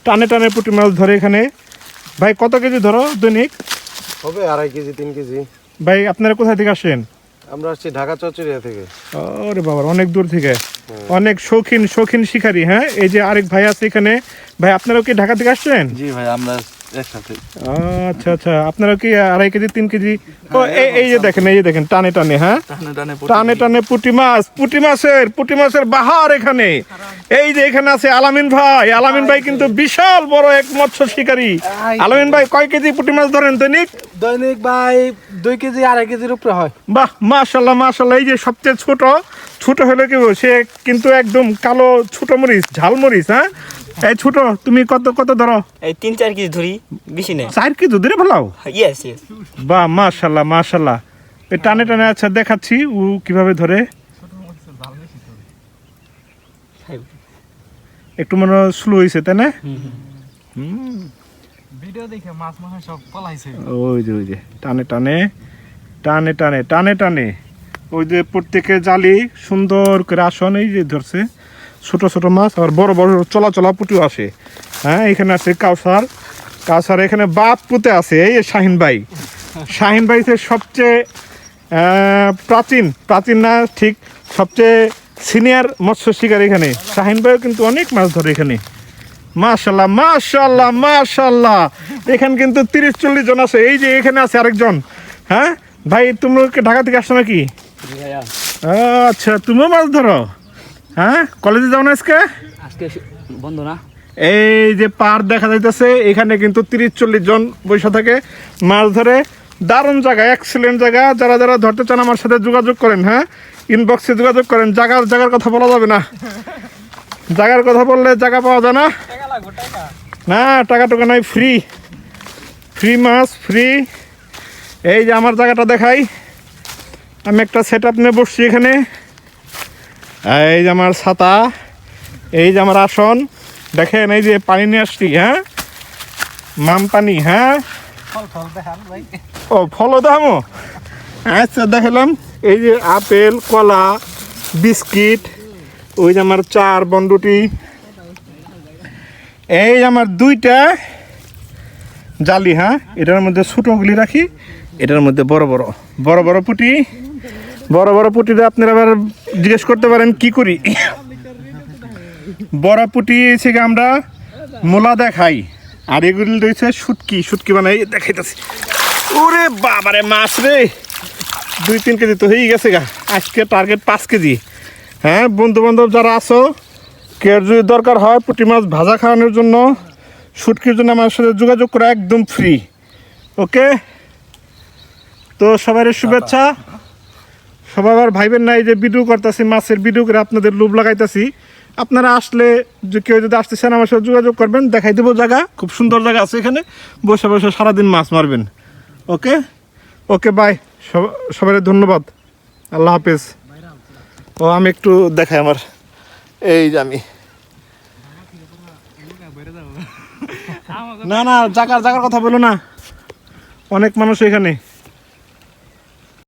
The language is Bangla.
টানে টানে পুঁটি মাছ ধরে এখানে। ভাই কত কেজি ধরো দৈনিক? হবে 2.5 কেজি 3 কেজি। ভাই আপনারা কোথা থেকে আসেন? আমরা আসছি ঢাকা চৌচুরিয়া থেকে। ওরে বাবা, অনেক দূর থেকে। অনেক শৌখিন শিকারী। হ্যাঁ, এই যে আরেক ভাই আছে এখানে। ভাই আপনারাও কি ঢাকা থেকে আসছেন? জি ভাই, আমরা একসাথে। আচ্ছা আচ্ছা, আপনারা কি 2.5 কেজি 3 কেজি? ও এই যে দেখেন টানে টানে, হ্যাঁ টানে টানে পুঁটি মাছের বাহার এখানে। এই যে এখানে আছে আলামিন ভাই কিন্তু বিশাল বড় এক মৎস্য শিকারী। আলামিন ভাই কয় কেজি পুঁটি মাছ ধরেন দৈনিক? দৈনিক ভাই 2 কেজি 2.5 কেজির উপরে হয়। বাহ, মাশাআল্লাহ। এই যে সবচেয়ে ছোট হলে কি সে কিন্তু একদম কালো ছোট মরিচ, ঝাল মরিচ। হ্যাঁ, এই ছোট তুমি কত ধরো? এই 3-4 কেজি ধরি, বেশি নেই। 4 কেজি ধরে ফেলাও? ইয়েস। বাহ, মাশাআল্লাহ। এই টানে টানে আচ্ছা দেখাচ্ছি ও কিভাবে ধরে। একটু মনে স্লো হয়েছে তাই না? ভিডিও দেখে মাছ সব পলাইছে। ওই যে টানে ওই যে প্রত্যেকের জালি সুন্দর করে আসন এই যে ধরছে ছোট মাছ, আর বড় চলা পুঁটিও আসে। হ্যাঁ, এখানে আছে কাউসার এখানে বাপ পুঁতে আছে। এই শাহিন ভাই সবচেয়ে প্রাচীন না ঠিক, সবচেয়ে সিনিয়র মৎস্য শিকার এখানে। শাহিন ভাইও কিন্তু অনেক মাছ ধরে এখানে। মাশাআল্লাহ। এখানে কিন্তু 30-40 জন আছে। এই যে এখানে আছে আরেকজন। হ্যাঁ ভাই, তুমি ঢাকা থেকে আসছো নাকি? আচ্ছা, তুমিও মাছ ধরো? হ্যাঁ, কলেজে যাও না আজকে বন্ধ না? এই যে পার দেখা যাইতেছে, এখানে কিন্তু 30-40 জন বসে থাকে, মাছ ধরে। দারুণ জায়গা, এক্সিলেন্ট জায়গা। যারা ধরতে চান আমার সাথে যোগাযোগ করেন। হ্যাঁ, ইনবক্সে যোগাযোগ করেন। জায়গার কথা বলা যাবে না, জায়গার কথা বললে জায়গা পাওয়া যায় না। না, টাকা নাই, ফ্রি মাছ ফ্রি। এই যে আমার জায়গাটা দেখাই, আমি একটা সেট আপ নিয়ে বসছি এখানে। এই যে আমার ছাতা, এই যে আমার আসন দেখেন। এই যে পানি নিয়ে আসছি। হ্যাঁ, মাম পানি। হ্যাঁ, ও ফলও দামো। আচ্ছা দেখালাম। এই যে আপেল, কলা, বিস্কিট, ওই যে আমার 4 বন্ডুটি, এই আমার 2টা জালি। হ্যাঁ, এটার মধ্যে ছোটোগুলি রাখি, এটার মধ্যে বড় পুঁটিটা আপনারা আবার জিজ্ঞেস করতে পারেন কি করি। বড় পুঁটি থেকে আমরা মোলা দেখাই, আর এগুলি রয়েছে শুটকি বানাই দেখাইতেছি। ওরে বাবারে মাছ রে, 2-3 কেজি তো হয়ে গেছে গা। আজকে টার্গেট 5 কেজি। হ্যাঁ, বন্ধু বান্ধব যারা আছো, কে যদি দরকার হয় পুঁটি মাছ ভাজা খাওয়ানোর জন্য, শুটকির জন্য আমার সাথে যোগাযোগ করা একদম ফ্রি। ওকে, তো সবাই শুভেচ্ছা। সবাই আবার ভাইবেন না এই যে ভিডিও করতেছি, মাছের ভিডিও করে আপনাদের লোভ লাগাইতেছি। আপনারা আসলে কেউ যদি আসতেছেন আমার সাথে যোগাযোগ করবেন, দেখাই দেবো জায়গা। খুব সুন্দর জায়গা আছে এখানে, বসে সারাদিন মাছ মারবেন। ওকে বাই, সবাই ধন্যবাদ, আল্লাহ হাফেজ। ও আমি একটু দেখাই আমার, এই যে আমি না জায়গার কথা বলো না, অনেক মানুষ এখানে।